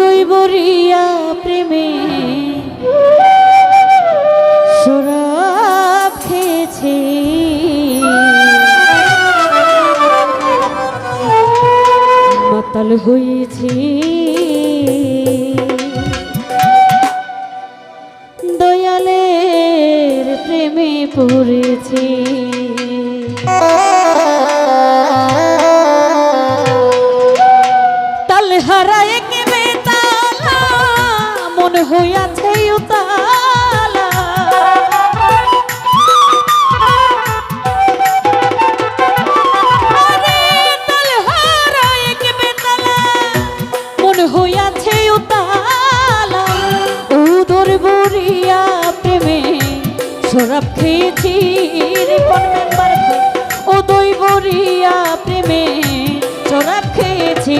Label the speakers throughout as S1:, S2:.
S1: উদয় বরিয়া প্রেমে শরাব খেয়েছে, মাতাল হয়েছে, দয়ালের প্রেমে পড়েছে। তাল হারায় কে বেতালা মন হইয়াছে উতালা, আরে তাল হারায় কে বেতালা মন হইয়াছে উতালা, উদর বরিয়া প্রেমে শরাব খেয়েছি রিপন মেম্বার ভাই, উদয় বরিয়া প্রেমে শরাব খেয়েছি,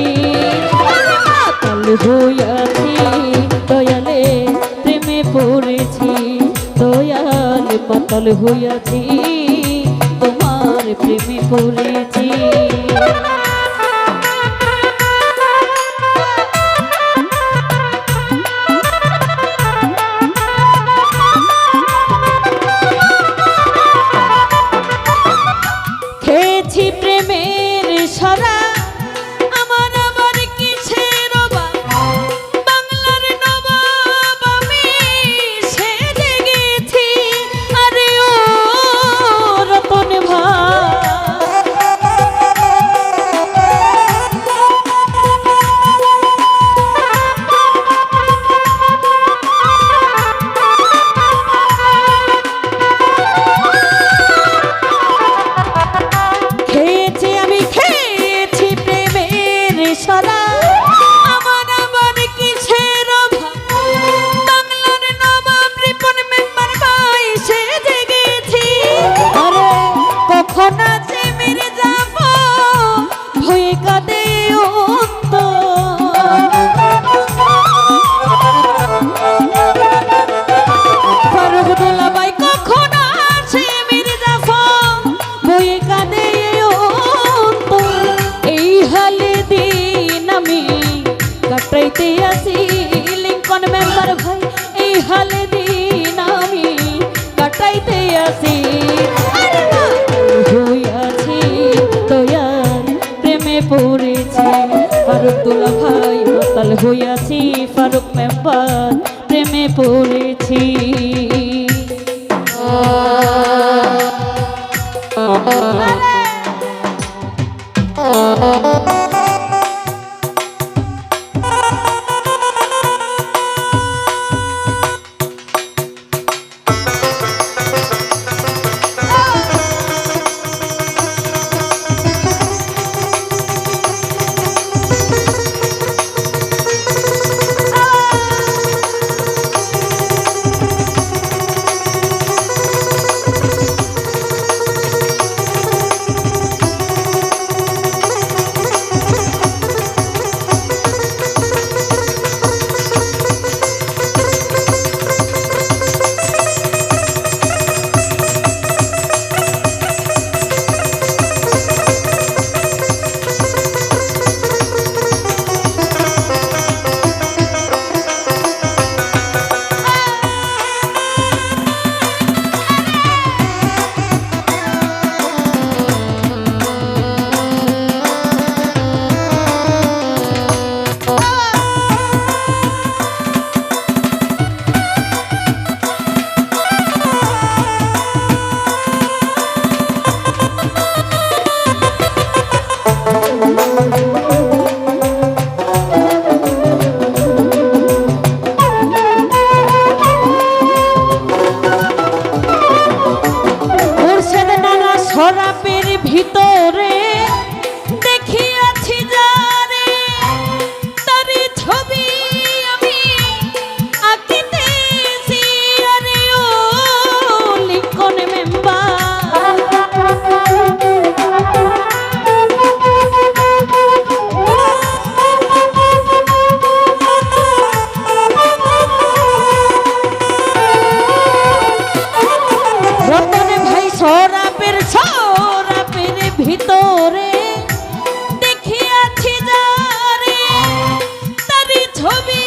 S1: মাতাল হইয়াছি, দয়ালে প্রেমে পড়েছি, দয়াল মাতাল হইয়াছি, তোমার প্রেমে পড়েছি। খেয়েছি প্রেমের সারা আমার আবার কিসের অভাব, বাংলার নবাব আমি সেজে গেছি, আরে ও রতন ভাই, খেয়েছি আমি খেয়েছি প্রেমের সারা আমার আবার কিসের অভাব, বাংলার নবাব রিপন মেম্বার ভাই সেজে গেছি, আরে কখন যে মেরে যাব ভয়ে কাঁদে ফারুক দুলাভাই, কখন আছে মেরে যাব ভয়ে কাঁদে, এই হালে দিন আমি কাটাইতে আসি লিঙ্কন মেম্বার ভাই, এই হালে দিন আমি কাটাইতে আসি, হইয়াছি দয়াল প্রেমে পড়েছি, ফারুক দুলাভাই মাতাল হইয়াছি, ফারুক মেম্বার প্রেমে পড়েছি। শরাবের ভিতরে দেখিয়াছি যারে, তার ছবি আমি আঁকিতেছি, আরে ও লিঙ্কন মেম্বার, রতন ভাই শরাবের ভিতরে দেখিয়াছি যারে, তার ছবি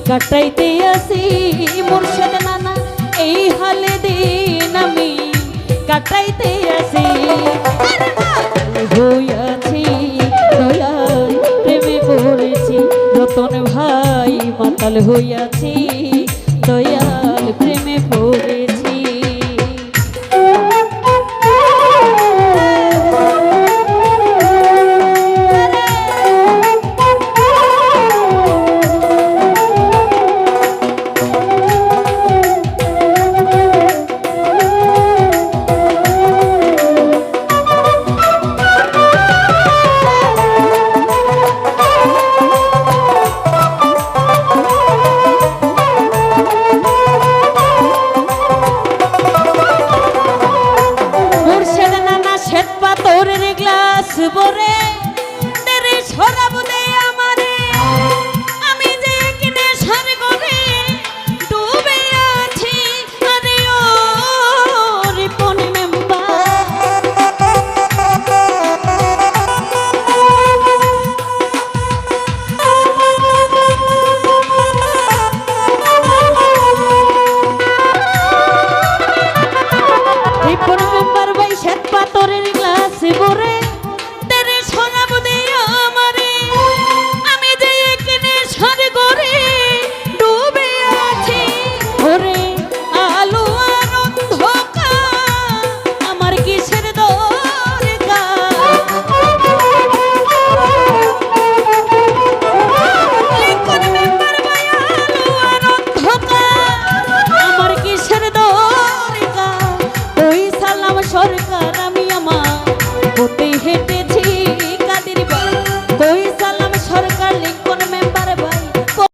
S1: কাটাইতে আসি মুর্শিদ নানা এই হালে দিন আমি কাটাইতে আসি হইয়াছি দয়াল প্রেমে পড়েছি রতন ভাই মাতাল হইয়াছি দয়াল প্রেমে